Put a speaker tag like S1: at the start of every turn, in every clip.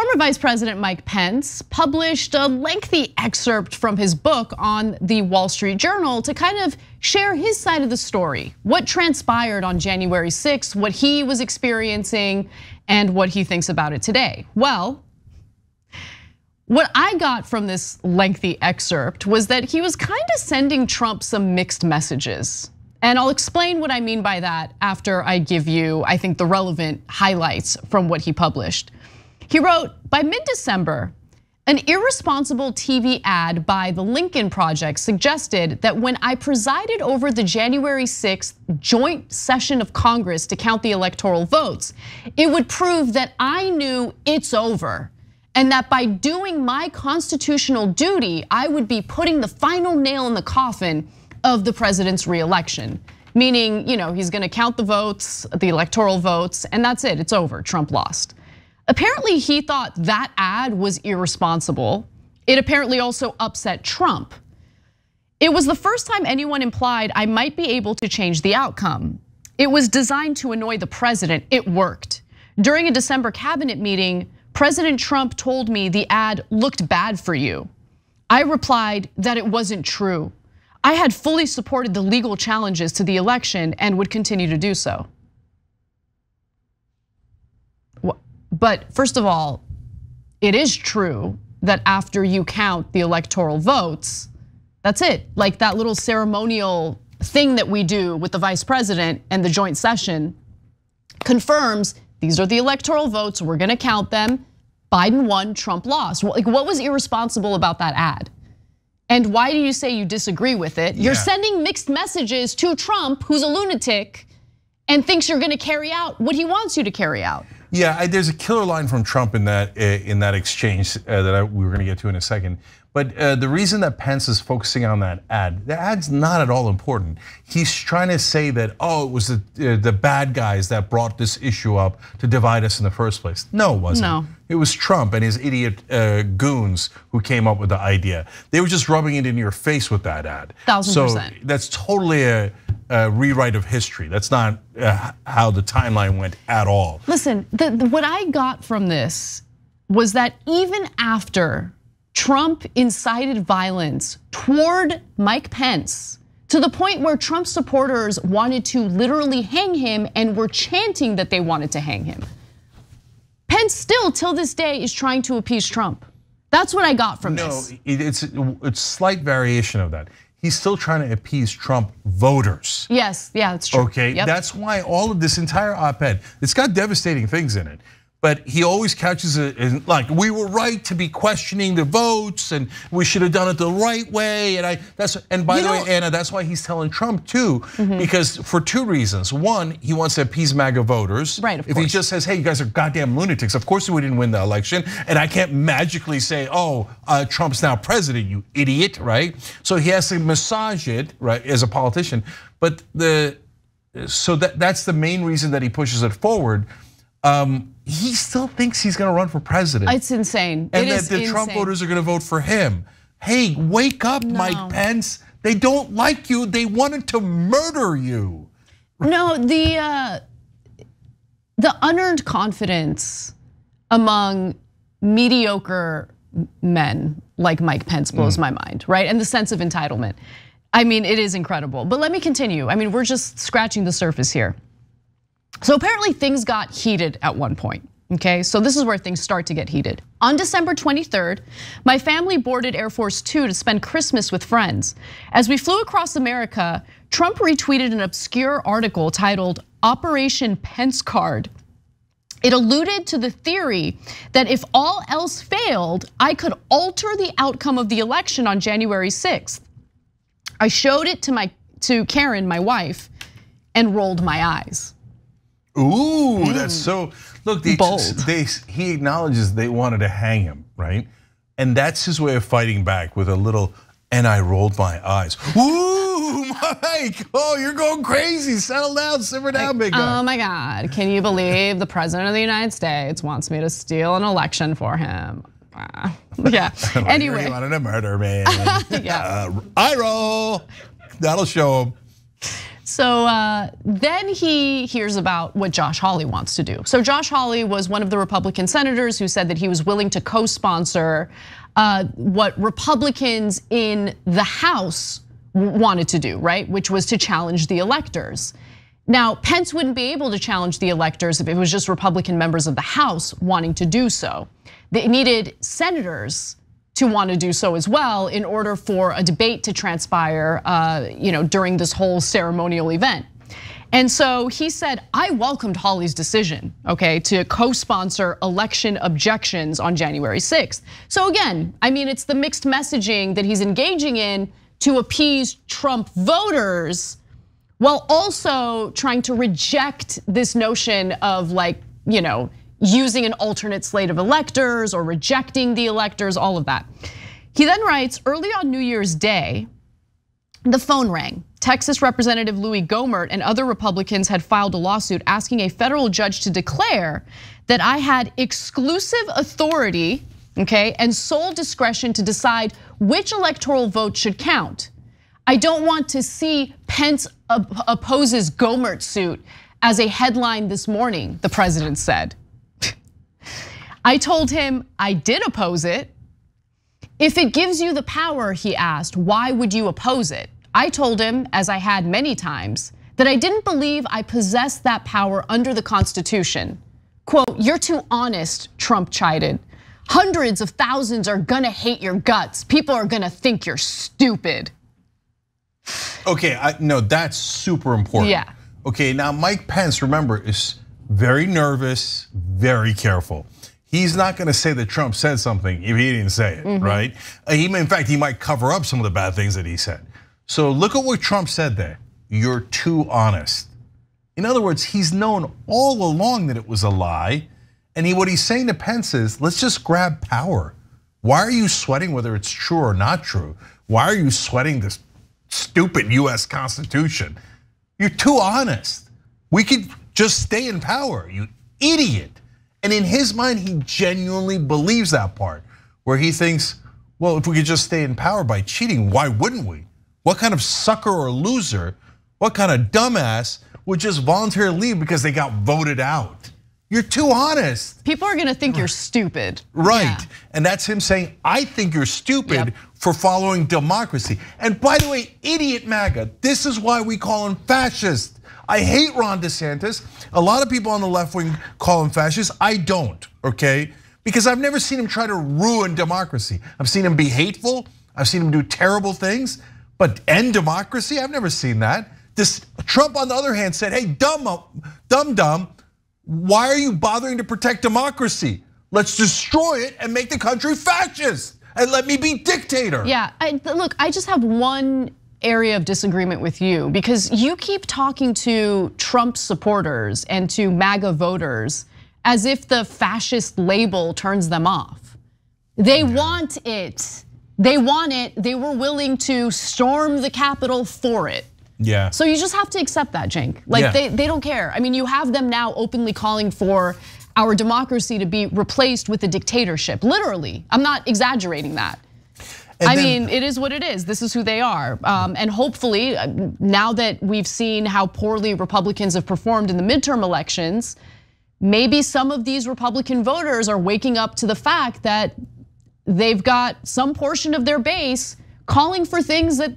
S1: Former Vice President Mike Pence published a lengthy excerpt from his book on the Wall Street Journal to kind of share his side of the story, what transpired on January 6th, what he was experiencing, and what he thinks about it today. Well, what I got from this lengthy excerpt was that he was kind of sending Trump some mixed messages. And I'll explain what I mean by that after I give you, I think, the relevant highlights from what he published. He wrote, by mid-December, an irresponsible TV ad by the Lincoln Project suggested that when I presided over the January 6th joint session of Congress to count the electoral votes, it would prove that I knew it's over, and that by doing my constitutional duty, I would be putting the final nail in the coffin of the president's reelection. Meaning, he's gonna count the votes, the electoral votes, and that's it, it's over, Trump lost. Apparently he thought that ad was irresponsible. It apparently also upset Trump. It was the first time anyone implied I might be able to change the outcome. It was designed to annoy the president, it worked. During a December cabinet meeting, President Trump told me the ad looked bad for you. I replied that it wasn't true. I had fully supported the legal challenges to the election and would continue to do so. But first of all, it is true that after you count the electoral votes, that's it. Like that little ceremonial thing that we do with the vice president and the joint session confirms these are the electoral votes, we're gonna count them. Biden won, Trump lost. Like what was irresponsible about that ad? And why do you say you disagree with it? You're sending mixed messages to Trump, who's a lunatic, and thinks you're gonna carry out what he wants you to carry out.
S2: Yeah, there's a killer line from Trump in that exchange that we were going to get to in a second. But the reason that Pence is focusing on that ad, the ad's not at all important. He's trying to say that, it was the bad guys that brought this issue up to divide us in the first place. No, it wasn't.
S1: No.
S2: It was Trump and his idiot goons who came up with the idea. They were just rubbing it in your face with that ad.
S1: 1000%.
S2: So that's totally a rewrite of history. That's not how the timeline went at all.
S1: Listen, what I got from this was that even after Trump incited violence toward Mike Pence to the point where Trump supporters wanted to literally hang him and were chanting that they wanted to hang him, Pence still, till this day, is trying to appease Trump. That's what I got from this.
S2: No, it's slight variation of that. He's still trying to appease Trump voters.
S1: Yes, yeah, that's true.
S2: Okay, that's why all of this entire op-ed, it's got devastating things in it. But he always couches it in like, we were right to be questioning the votes and we should have done it the right way. And by the way, Anna, that's why he's telling Trump too, because for two reasons. One, he wants to appease MAGA voters.
S1: Right, of course.
S2: If he just says, hey, you guys are goddamn lunatics, of course we didn't win the election. And I can't magically say, Trump's now president, you idiot, right? So he has to massage it, right, as a politician. But so that's the main reason that he pushes it forward. He still thinks he's gonna run for president.
S1: It's insane.
S2: And that the Trump voters are gonna vote for him. Hey, wake up, Mike Pence. They don't like you, they wanted to murder you.
S1: No, the unearned confidence among mediocre men like Mike Pence blows my mind, right? And the sense of entitlement. I mean, it is incredible, but let me continue. I mean, we're just scratching the surface here. So apparently things got heated at one point, okay? So this is where things start to get heated. On December 23rd, my family boarded Air Force 2 to spend Christmas with friends. As we flew across America, Trump retweeted an obscure article titled Operation Pence Card. It alluded to the theory that if all else failed, I could alter the outcome of the election on January 6th. I showed it to Karen, my wife, and rolled my eyes.
S2: Ooh, that's so, look,
S1: bold.
S2: He acknowledges they wanted to hang him, right? And that's his way of fighting back with a little, and I rolled my eyes. Ooh, Mike, you're going crazy. Settle down, simmer down, big guy.
S1: Oh my God, can you believe the president of the United States wants me to steal an election for him? Yeah, anyway.
S2: He wanted to murder me.
S1: Yeah.
S2: I roll, that'll show him.
S1: So then he hears about what Josh Hawley wants to do. So Josh Hawley was one of the Republican senators who said that he was willing to co-sponsor what Republicans in the House wanted to do, right? Which was to challenge the electors. Now, Pence wouldn't be able to challenge the electors if it was just Republican members of the House wanting to do so. They needed senators to want to do so as well in order for a debate to transpire during this whole ceremonial event. And so he said, I welcomed Hawley's decision, okay, to co-sponsor election objections on January 6th. So again, I mean, it's the mixed messaging that he's engaging in to appease Trump voters while also trying to reject this notion of using an alternate slate of electors or rejecting the electors, all of that. He then writes, early on New Year's Day, the phone rang. Texas Representative Louis Gohmert and other Republicans had filed a lawsuit asking a federal judge to declare that I had exclusive authority, okay, and sole discretion to decide which electoral vote should count. I don't want to see Pence opposes Gohmert's suit as a headline this morning, the president said. I told him I did oppose it. If it gives you the power, he asked, why would you oppose it? I told him, as I had many times, that I didn't believe I possessed that power under the Constitution. Quote, you're too honest, Trump chided. Hundreds of thousands are gonna hate your guts. People are gonna think you're stupid.
S2: Okay, no, that's super important.
S1: Yeah.
S2: Okay, now Mike Pence, remember, is very nervous, very careful. He's not gonna say that Trump said something if he didn't say it, right? In fact, he might cover up some of the bad things that he said. So look at what Trump said there. You're too honest. In other words, he's known all along that it was a lie. And what he's saying to Pence is, let's just grab power. Why are you sweating whether it's true or not true? Why are you sweating this stupid US Constitution? You're too honest. We could just stay in power, you idiot. And in his mind, he genuinely believes that part, where he thinks, well, if we could just stay in power by cheating, why wouldn't we? What kind of sucker or loser, what kind of dumbass would just voluntarily leave because they got voted out? You're too honest.
S1: People are gonna think you're stupid.
S2: Right,
S1: yeah.
S2: And that's him saying, I think you're stupid for following democracy. And by the way, idiot MAGA, this is why we call him fascist. I hate Ron DeSantis. A lot of people on the left wing call him fascist. I don't, okay? Because I've never seen him try to ruin democracy. I've seen him be hateful. I've seen him do terrible things, but end democracy, I've never seen that. Trump, on the other hand, said, hey, dumb, why are you bothering to protect democracy? Let's destroy it and make the country fascist and let me be dictator.
S1: Yeah, look, I just have one area of disagreement with you because you keep talking to Trump supporters and to MAGA voters as if the fascist label turns them off. They want it. They want it. They were willing to storm the Capitol for it.
S2: Yeah.
S1: So you just have to accept that, Cenk. Like they don't care. I mean, you have them now openly calling for our democracy to be replaced with a dictatorship. Literally, I'm not exaggerating that. I mean, it is what it is. This is who they are. And hopefully, now that we've seen how poorly Republicans have performed in the midterm elections, maybe some of these Republican voters are waking up to the fact that they've got some portion of their base calling for things that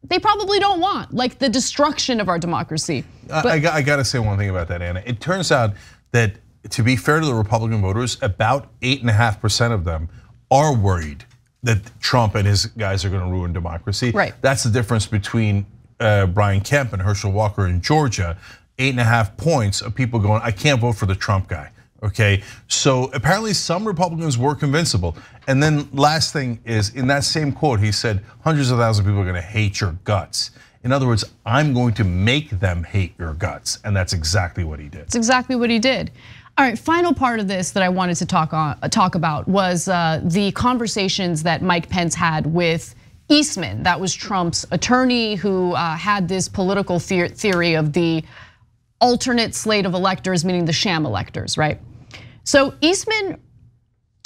S1: they probably don't want, like the destruction of our democracy.
S2: I gotta say one thing about that, Anna. It turns out that, to be fair to the Republican voters, about 8.5% of them are worried that Trump and his guys are gonna ruin democracy.
S1: Right.
S2: That's the difference between Brian Kemp and Herschel Walker in Georgia. 8.5 points of people going, I can't vote for the Trump guy. Okay, so apparently some Republicans were convincible. And then last thing is, in that same quote, he said, hundreds of thousands of people are gonna hate your guts. In other words, I'm going to make them hate your guts. And that's exactly what he did.
S1: It's exactly what he did. All right, final part of this that I wanted to talk about was the conversations that Mike Pence had with Eastman. That was Trump's attorney who had this political theory of the alternate slate of electors, meaning the sham electors, right? So Eastman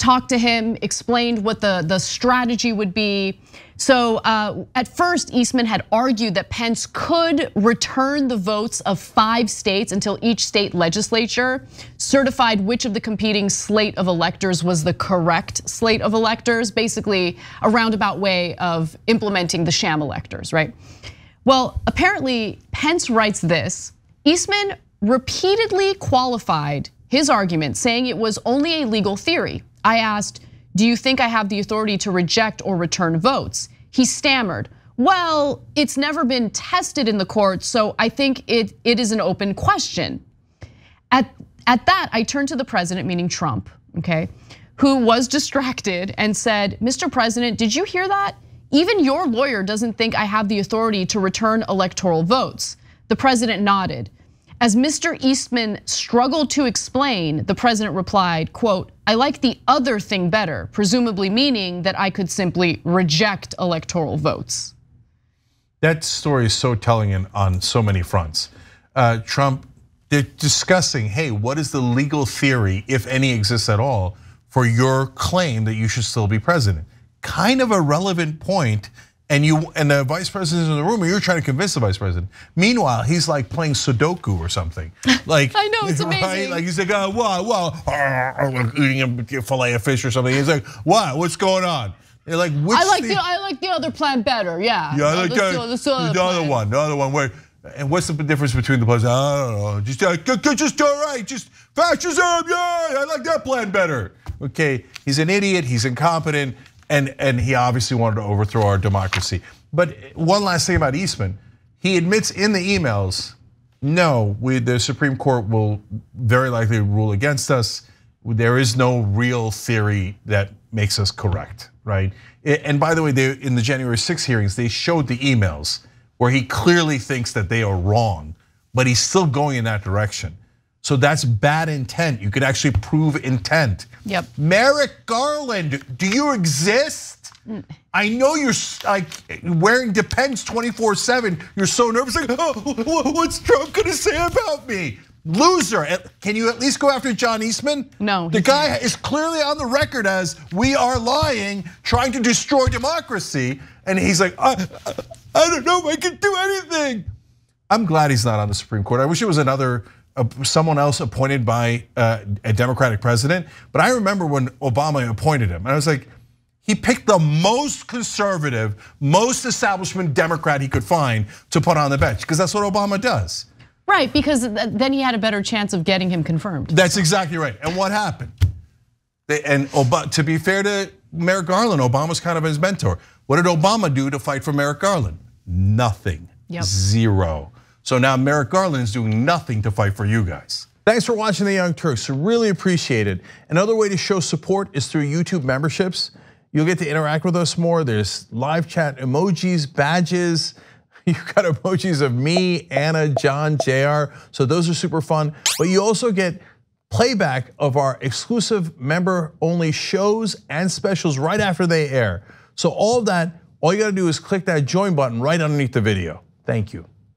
S1: talked to him, explained what the strategy would be. So at first, Eastman had argued that Pence could return the votes of 5 states until each state legislature certified which of the competing slate of electors was the correct slate of electors, basically a roundabout way of implementing the sham electors, right? Well, apparently Pence writes this: Eastman repeatedly qualified his argument, saying it was only a legal theory. I asked, do you think I have the authority to reject or return votes? He stammered, well, it's never been tested in the courts, so I think it is an open question. At that, I turned to the president, meaning Trump, okay, who was distracted and said, Mr. President, did you hear that? Even your lawyer doesn't think I have the authority to return electoral votes. The president nodded. As Mr. Eastman struggled to explain, the president replied, quote, I like the other thing better, presumably meaning that I could simply reject electoral votes.
S2: That story is so telling on so many fronts. Trump, they're discussing, hey, what is the legal theory, if any exists at all, for your claim that you should still be president? Kind of a relevant point. And the vice president's in the room, and you're trying to convince the vice president. Meanwhile, he's like playing Sudoku or something. Like
S1: I know, it's amazing.
S2: Right? Like he's like, eating a fillet of fish or something. He's like, what? What's going on? They're like,
S1: I like the other plan better. Yeah.
S2: Yeah, I like the other one. Where? And what's the difference between the plans? I don't know. Just all right. Just fascism. Yeah, I like that plan better. Okay, he's an idiot. He's incompetent. And he obviously wanted to overthrow our democracy. But one last thing about Eastman, he admits in the emails, no, the Supreme Court will very likely rule against us. There is no real theory that makes us correct, right? And by the way, in the January 6 hearings, they showed the emails where he clearly thinks that they are wrong, but he's still going in that direction. So that's bad intent. You could actually prove intent.
S1: Yep.
S2: Merrick Garland, do you exist? I know you're like wearing Depends 24/7. You're so nervous, like, oh, what's Trump gonna say about me? Loser. Can you at least go after John Eastman?
S1: No.
S2: The guy is clearly on the record as we are lying, trying to destroy democracy. And he's like, I don't know if I can do anything. I'm glad he's not on the Supreme Court. I wish it was someone else appointed by a Democratic president. But I remember when Obama appointed him, and I was like, he picked the most conservative, most establishment Democrat he could find to put on the bench, because that's what Obama does.
S1: Right, because then he had a better chance of getting him confirmed.
S2: That's exactly right. And what happened? To be fair to Merrick Garland, Obama's kind of his mentor. What did Obama do to fight for Merrick Garland? Nothing.
S1: Yep.
S2: Zero. So now Merrick Garland is doing nothing to fight for you guys. Thanks for watching The Young Turks. Really appreciate it. Another way to show support is through YouTube memberships. You'll get to interact with us more. There's live chat emojis, badges. You've got emojis of me, Anna, John, JR. So those are super fun. But you also get playback of our exclusive member-only shows and specials right after they air. So all of that, all you gotta do is click that join button right underneath the video. Thank you.